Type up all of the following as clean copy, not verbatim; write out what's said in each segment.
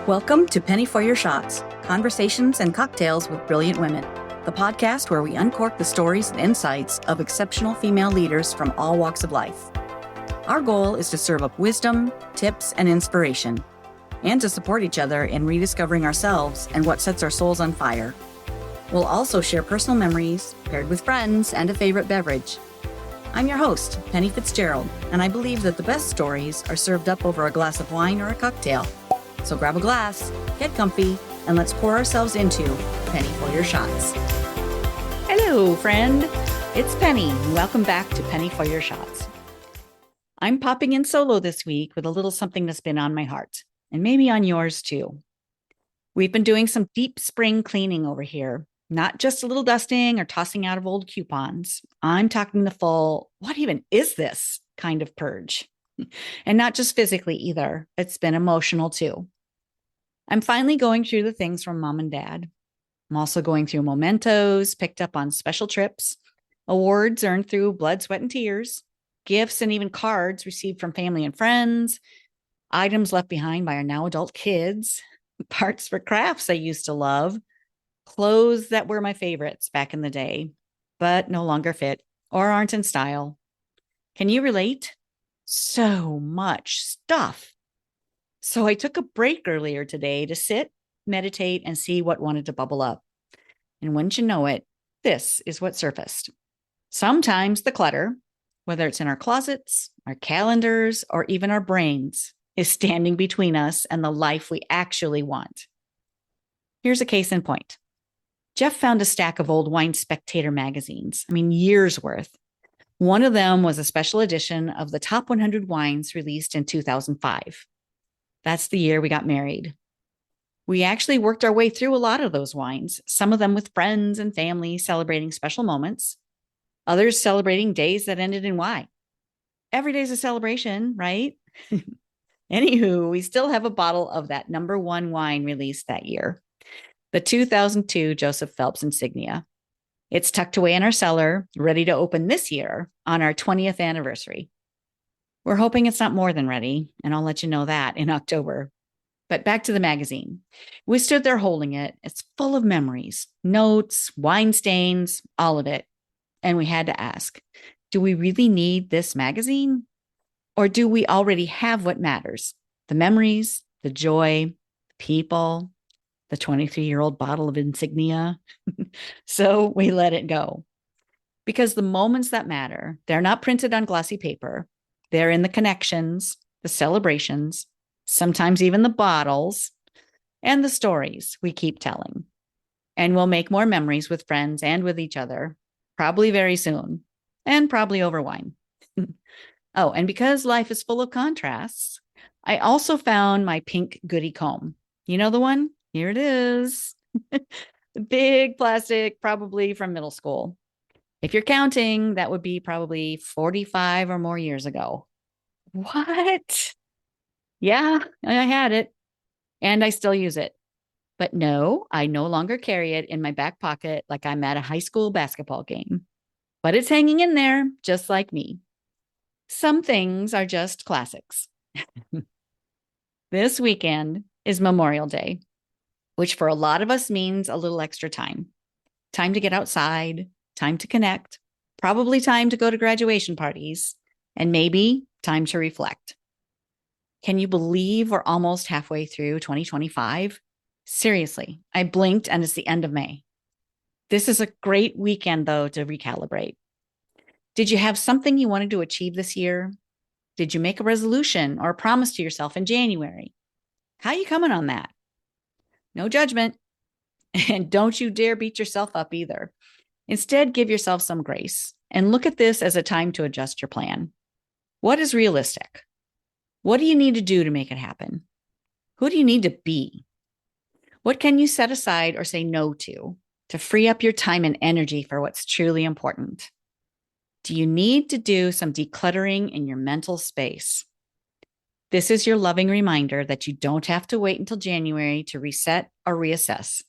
Welcome to Penny for Your Shots, Conversations and Cocktails with Brilliant Women, the podcast where we uncork the stories and insights of exceptional female leaders from all walks of life. Our goal is to serve up wisdom, tips, and inspiration, and to support each other in rediscovering ourselves and what sets our souls on fire. We'll also share personal memories, paired with friends and a favorite beverage. I'm your host, Penny Fitzgerald, and I believe that the best stories are served up over a glass of wine or a cocktail. So grab a glass, get comfy, and let's pour ourselves into Penny for Your Shots. Hello, friend. It's Penny. Welcome back to Penny for Your Shots. I'm popping in solo this week with a little something that's been on my heart, and maybe on yours too. We've been doing some deep spring cleaning over here, not just a little dusting or tossing out of old coupons. I'm talking the full, what even is this kind of purge? And not just physically either. It's been emotional too. I'm finally going through the things from mom and dad. I'm also going through mementos picked up on special trips, awards earned through blood, sweat, and tears, gifts and even cards received from family and friends, items left behind by our now adult kids, parts for crafts I used to love, clothes that were my favorites back in the day, but no longer fit or aren't in style. Can you relate? So much stuff. So I took a break earlier today to sit, meditate, and see what wanted to bubble up. And wouldn't you know it, this is what surfaced. Sometimes the clutter, whether it's in our closets, our calendars, or even our brains, is standing between us and the life we actually want. Here's a case in point. Jeff found a stack of old Wine Spectator magazines, years worth. One of them was a special edition of the top 100 wines released in 2005. That's the year we got married. We actually worked our way through a lot of those wines, some of them with friends and family celebrating special moments, others celebrating days that ended in Y. Every day's a celebration, right? Anywho, we still have a bottle of that number one wine released that year, the 2002 Joseph Phelps Insignia. It's tucked away in our cellar, ready to open this year on our 20th anniversary. We're hoping it's not more than ready, and I'll let you know that in October. But back to the magazine. We stood there holding it. It's full of memories, notes, wine stains, all of it. And we had to ask, do we really need this magazine? Or do we already have what matters? The memories, the joy, the people, the 23-year-old bottle of Insignia. So we let it go. Because the moments that matter, they're not printed on glossy paper. They're in the connections, the celebrations, sometimes even the bottles, and the stories we keep telling. And we'll make more memories with friends and with each other, probably very soon, and probably over wine. Oh, and because life is full of contrasts, I also found my pink Goody comb. You know the one? Here it is. Big plastic, probably from middle school. If you're counting, that would be probably 45 or more years ago. What? Yeah, I had it. And I still use it. But no, I no longer carry it in my back pocket like I'm at a high school basketball game. But it's hanging in there, just like me. Some things are just classics. This weekend is Memorial Day, which for a lot of us means a little extra time. Time to get outside, time to connect, probably time to go to graduation parties, and maybe time to reflect. Can you believe we're almost halfway through 2025? Seriously, I blinked and it's the end of May. This is a great weekend, though, to recalibrate. Did you have something you wanted to achieve this year? Did you make a resolution or a promise to yourself in January? How are you coming on that? No judgment. And don't you dare beat yourself up either. Instead, give yourself some grace and look at this as a time to adjust your plan. What is realistic? What do you need to do to make it happen? Who do you need to be? What can you set aside or say no to free up your time and energy for what's truly important? Do you need to do some decluttering in your mental space? This is your loving reminder that you don't have to wait until January to reset or reassess.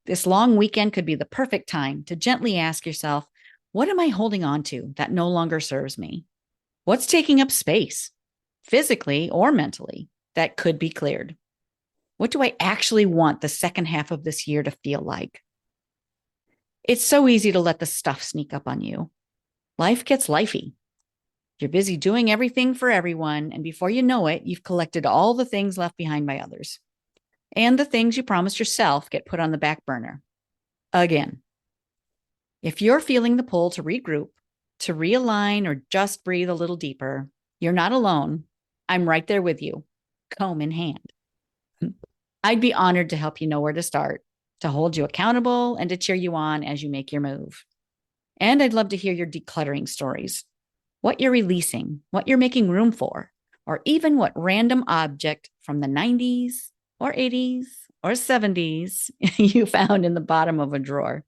This long weekend could be the perfect time to gently ask yourself, what am I holding on to that no longer serves me? What's taking up space, physically or mentally, that could be cleared? What do I actually want the second half of this year to feel like? It's so easy to let the stuff sneak up on you. Life gets lifey. You're busy doing everything for everyone, and before you know it, you've collected all the things left behind by others. And the things you promised yourself get put on the back burner. Again. If you're feeling the pull to regroup, to realign, or just breathe a little deeper, you're not alone. I'm right there with you, comb in hand. I'd be honored to help you know where to start, to hold you accountable, and to cheer you on as you make your move. And I'd love to hear your decluttering stories, what you're releasing, what you're making room for, or even what random object from the 90s or 80s or 70s you found in the bottom of a drawer.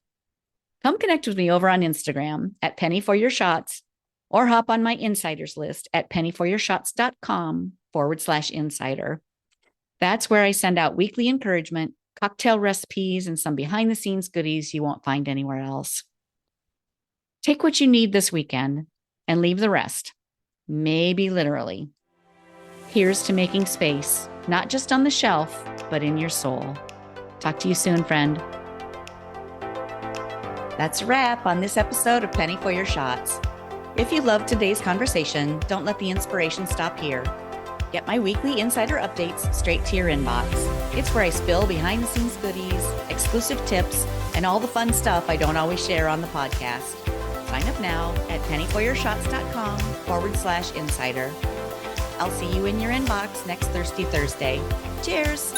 Come connect with me over on Instagram at pennyforyourshots, or hop on my insiders list at pennyforyourshots.com/insider. That's where I send out weekly encouragement, cocktail recipes, and some behind the scenes goodies you won't find anywhere else. Take what you need this weekend and leave the rest, maybe literally. Here's to making space, not just on the shelf, but in your soul. Talk to you soon, friend. That's a wrap on this episode of Penny for Your Shots. If you loved today's conversation, don't let the inspiration stop here. Get my weekly insider updates straight to your inbox. It's where I spill behind the scenes goodies, exclusive tips, and all the fun stuff I don't always share on the podcast. Sign up now at pennyforyourshots.com/insider. I'll see you in your inbox next Thirsty Thursday. Cheers!